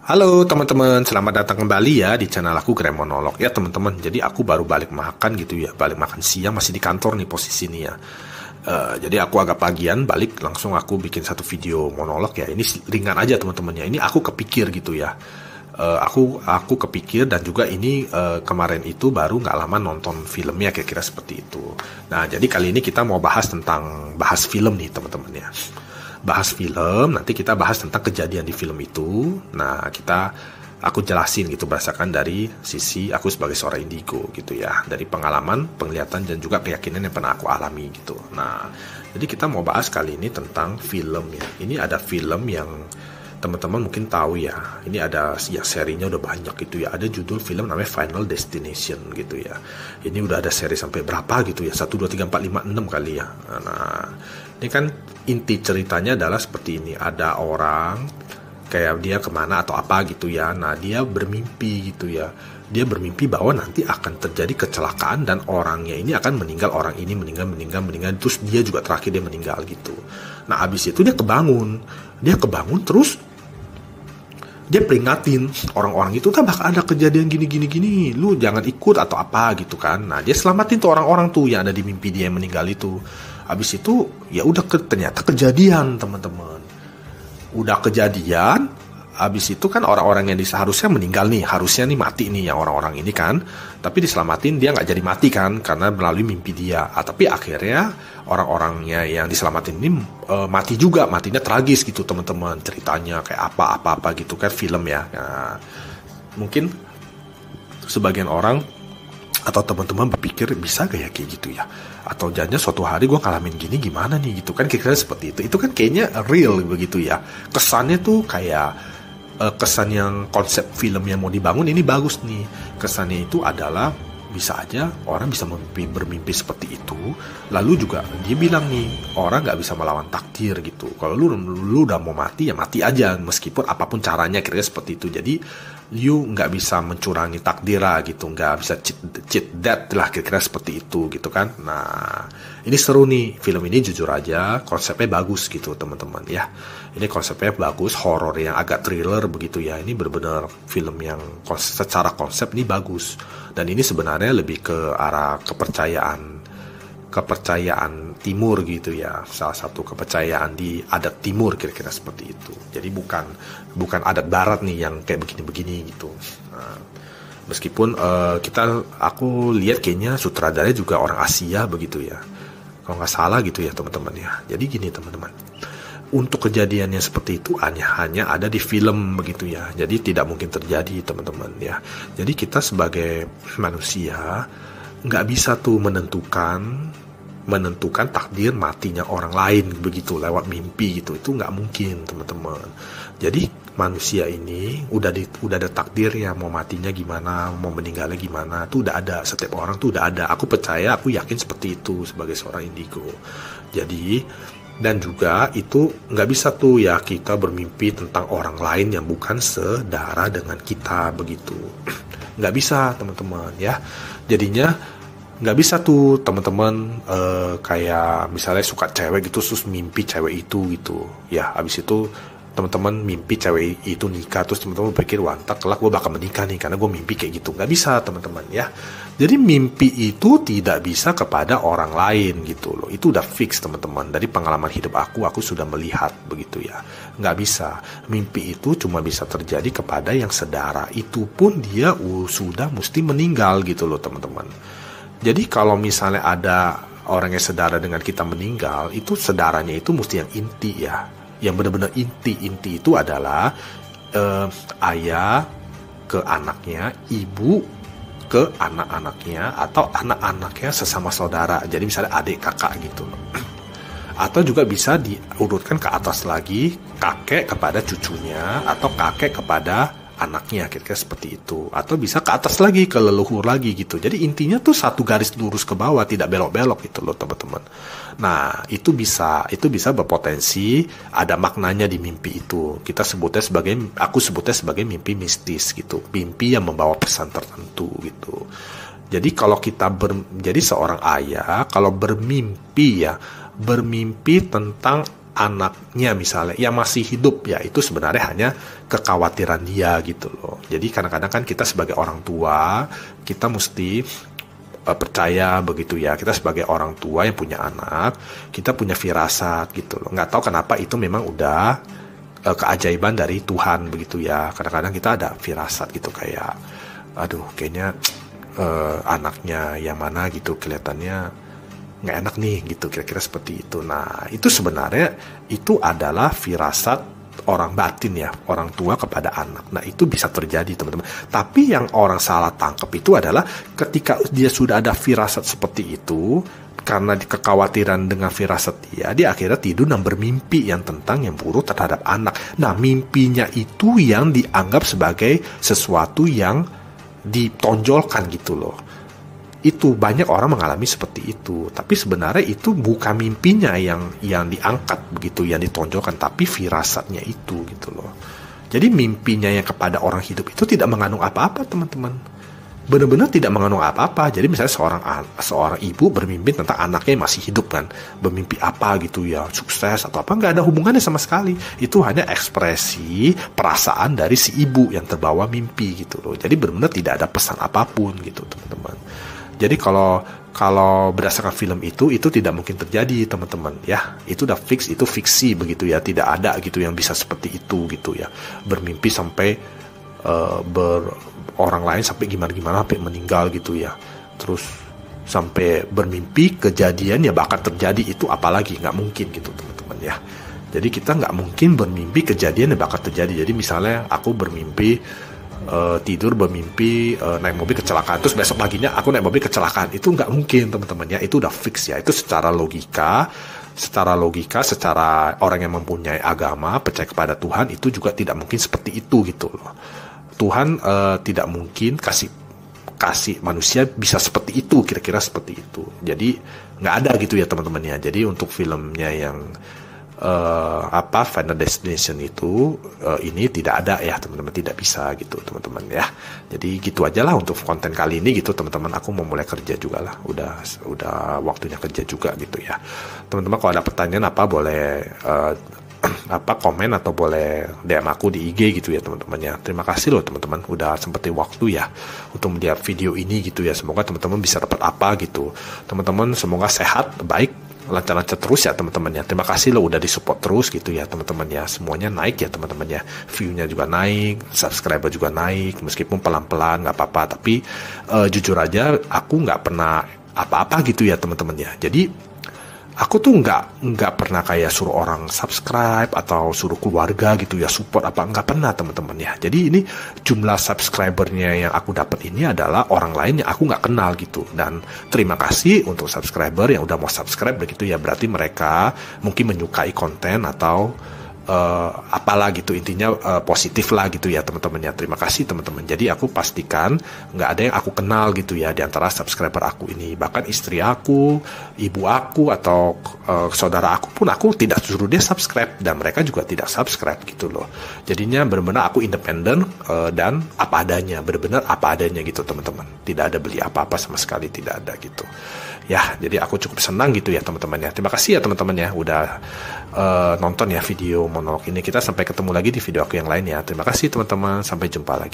Halo teman-teman, selamat datang kembali ya di channel aku Grand Monolog. Ya teman-teman, jadi aku baru balik makan gitu ya, balik makan siang, masih di kantor nih posisi nih ya. Jadi aku agak pagian balik, langsung aku bikin satu video monolog ya. Ini ringan aja teman-teman ya, ini aku kepikir gitu ya. Aku kepikir dan juga ini kemarin itu baru nggak lama nonton filmnya kira-kira seperti itu. Nah jadi kali ini kita mau bahas film nih teman-teman ya. Bahas film, nanti kita bahas tentang kejadian di film itu. Nah, aku jelasin gitu berdasarkan dari sisi aku sebagai seorang indigo gitu ya, dari pengalaman, penglihatan dan juga keyakinan yang pernah aku alami gitu. Nah, jadi kita mau bahas kali ini tentang film ya. Ini ada film yang teman-teman mungkin tahu ya. Ini ada ya serinya udah banyak gitu ya. Ada judul film namanya Final Destination gitu ya. Ini udah ada seri sampai berapa gitu ya. 1 2 3 4 5 6 kali ya. Nah, ini kan inti ceritanya adalah seperti ini. Ada orang kayak dia kemana atau apa gitu ya. Nah dia bermimpi gitu ya. Dia bermimpi bahwa nanti akan terjadi kecelakaan dan orangnya ini akan meninggal. Orang ini meninggal. Terus dia juga terakhir dia meninggal gitu. Nah abis itu dia kebangun terus dia peringatin orang-orang itu, bakal ada kejadian gini, lu jangan ikut atau apa gitu kan. Nah dia selamatin tuh orang-orang tuh yang ada di mimpi dia yang meninggal itu. Habis itu ya udah ternyata kejadian teman-teman. Udah kejadian, habis itu kan orang-orang yang harusnya meninggal nih, harusnya nih mati nih yang orang-orang ini kan. Tapi diselamatin dia nggak jadi mati kan, karena melalui mimpi dia. Tapi akhirnya orang-orangnya yang diselamatin ini mati juga, matinya tragis gitu teman-teman. Ceritanya kayak apa gitu kan film ya. Nah, mungkin sebagian orang atau teman-teman berpikir bisa kayak gitu ya, atau jangan suatu hari gue ngalamin gini gimana nih gitu kan, kira-kira seperti itu kan kayaknya real begitu ya, kesannya tuh kayak kesan yang konsep film yang mau dibangun ini bagus nih. Kesannya itu adalah bisa aja orang bisa bermimpi seperti itu, lalu juga dia bilang nih orang nggak bisa melawan takdir gitu. Kalau lu udah mau mati ya mati aja meskipun apapun caranya, kira-kira seperti itu. Jadi you nggak bisa mencurangi takdir lah gitu, nggak bisa cheat death lah, kira-kira seperti itu gitu kan. Nah ini seru nih film ini, jujur aja konsepnya bagus gitu teman-teman ya. Ini konsepnya bagus, horor yang agak thriller begitu ya. Ini benar-benar film yang secara konsep ini bagus. Dan ini sebenarnya lebih ke arah kepercayaan timur gitu ya. Salah satu kepercayaan di adat timur kira-kira seperti itu. Jadi bukan adat barat nih yang kayak begini-begini gitu. Nah, meskipun aku lihat kayaknya sutradaranya juga orang Asia begitu ya. Kalau nggak salah gitu ya teman-teman ya. Jadi gini teman-teman, untuk kejadian yang seperti itu hanya ada di film begitu ya. Jadi tidak mungkin terjadi teman-teman ya. Jadi kita sebagai manusia nggak bisa tuh menentukan takdir matinya orang lain begitu lewat mimpi gitu. Itu nggak mungkin teman-teman. Jadi manusia ini udah ada takdirnya, mau matinya gimana, mau meninggalnya gimana, tuh udah ada. Setiap orang tuh udah ada. Aku percaya, aku yakin seperti itu sebagai seorang indigo. Jadi dan juga itu nggak bisa tuh ya kita bermimpi tentang orang lain yang bukan sedarah dengan kita begitu. Nggak bisa teman-teman ya. Jadinya nggak bisa tuh teman-teman kayak misalnya suka cewek gitu terus mimpi cewek itu gitu ya. Habis itu teman-teman mimpi cewek itu nikah, terus teman-teman berpikir wah ntar kelak gue bakal menikah nih karena gue mimpi kayak gitu. Nggak bisa teman-teman ya. Jadi mimpi itu tidak bisa kepada orang lain gitu loh. Itu udah fix teman-teman. Dari pengalaman hidup aku sudah melihat begitu ya. Nggak bisa. Mimpi itu cuma bisa terjadi kepada yang sedara. Itu pun dia sudah mesti meninggal gitu loh teman-teman. Jadi kalau misalnya ada orang yang sedara dengan kita meninggal, itu sedaranya itu mesti yang inti ya. Yang benar-benar inti itu adalah ayah ke anaknya, ibu ke anak-anaknya, atau anak-anaknya sesama saudara. Jadi misalnya adik kakak gitu. Atau juga bisa diurutkan ke atas lagi, kakek kepada cucunya, atau kakek kepada anaknya, kira-kira seperti itu. Atau bisa ke atas lagi, ke leluhur lagi gitu. Jadi intinya tuh satu garis lurus ke bawah, tidak belok-belok gitu loh teman-teman. Nah itu bisa berpotensi ada maknanya di mimpi itu. Aku sebutnya sebagai mimpi mistis gitu. Mimpi yang membawa pesan tertentu gitu. Jadi kalau jadi seorang ayah kalau bermimpi tentang anaknya misalnya yang masih hidup, ya itu sebenarnya hanya kekhawatiran dia gitu loh. Jadi kadang-kadang kan kita sebagai orang tua, kita mesti percaya begitu ya, kita sebagai orang tua yang punya anak, kita punya firasat gitu loh. Nggak tahu kenapa itu memang udah keajaiban dari Tuhan begitu ya. Kadang-kadang kita ada firasat gitu kayak, aduh kayaknya anaknya yang mana gitu kelihatannya nggak enak nih gitu, kira-kira seperti itu. Nah itu sebenarnya itu adalah firasat orang batin ya, orang tua kepada anak. Nah itu bisa terjadi teman-teman. Tapi yang orang salah tangkap itu adalah ketika dia sudah ada firasat seperti itu, karena kekhawatiran dengan firasat dia akhirnya tidur dan bermimpi yang tentang yang buruk terhadap anak. Nah mimpinya itu yang dianggap sebagai sesuatu yang ditonjolkan gitu loh. Itu banyak orang mengalami seperti itu, tapi sebenarnya itu bukan mimpinya yang diangkat begitu, yang ditonjolkan, tapi firasatnya itu gitu loh. Jadi mimpinya yang kepada orang hidup itu tidak mengandung apa-apa teman-teman, benar-benar tidak mengandung apa-apa. Jadi misalnya seorang ibu bermimpi tentang anaknya yang masih hidup kan, bermimpi apa gitu ya, sukses atau apa, nggak ada hubungannya sama sekali. Itu hanya ekspresi perasaan dari si ibu yang terbawa mimpi gitu loh. Jadi benar-benar tidak ada pesan apapun gitu teman-teman. Jadi kalau berdasarkan film itu tidak mungkin terjadi teman-teman ya. Itu udah fix, itu fiksi begitu ya. Tidak ada gitu yang bisa seperti itu gitu ya. Bermimpi sampai orang lain sampai gimana-gimana sampai meninggal gitu ya. Terus sampai bermimpi kejadian ya bakal terjadi, itu apalagi nggak mungkin gitu teman-teman ya. Jadi kita nggak mungkin bermimpi kejadian yang bakal terjadi. Jadi misalnya aku bermimpi tidur bermimpi naik mobil kecelakaan, terus besok paginya aku naik mobil kecelakaan, itu nggak mungkin teman-teman ya. Itu udah fix ya. Itu secara logika, secara orang yang mempunyai agama, percaya kepada Tuhan, itu juga tidak mungkin seperti itu gitu loh. Tuhan tidak mungkin kasih manusia bisa seperti itu, kira-kira seperti itu. Jadi nggak ada gitu ya teman-teman ya. Jadi untuk filmnya yang Final Destination itu ini tidak ada ya teman-teman, tidak bisa gitu teman-teman ya. Jadi gitu aja lah untuk konten kali ini gitu teman-teman. Aku mau mulai kerja juga lah, udah waktunya kerja juga gitu ya teman-teman. Kalau ada pertanyaan apa boleh komen atau boleh DM aku di IG gitu ya teman-teman ya. Terima kasih loh teman-teman udah sempetin waktu ya untuk melihat video ini gitu ya. Semoga teman-teman bisa dapat apa gitu teman-teman. Semoga sehat, baik, lancar-lancar terus ya teman-teman ya. Terima kasih lo udah disupport terus gitu ya teman-teman ya. Semuanya naik ya teman-teman ya. View-nya juga naik, subscriber juga naik, meskipun pelan-pelan nggak apa-apa. Tapi jujur aja aku nggak pernah apa-apa gitu ya teman-teman ya. Jadi aku tuh nggak pernah kayak suruh orang subscribe atau suruh keluarga gitu ya support apa, nggak pernah teman-teman ya. Jadi ini jumlah subscribernya yang aku dapat ini adalah orang lain yang aku nggak kenal gitu. Dan terima kasih untuk subscriber yang udah mau subscribe begitu ya. Berarti mereka mungkin menyukai konten atau apalah gitu, intinya positif lah gitu ya teman-teman ya. Terima kasih teman-teman. Jadi aku pastikan nggak ada yang aku kenal gitu ya di antara subscriber aku ini. Bahkan istri aku, ibu aku atau saudara aku pun aku tidak suruh dia subscribe, dan mereka juga tidak subscribe gitu loh. Jadinya benar-benar aku independen dan apa adanya, benar-benar apa adanya gitu teman-teman. Tidak ada beli apa-apa sama sekali, tidak ada gitu ya. Jadi aku cukup senang gitu ya teman-teman ya. Terima kasih ya teman-teman ya udah nonton ya video monolog ini. Kita sampai ketemu lagi di video aku yang lain ya. Terima kasih teman-teman, sampai jumpa lagi.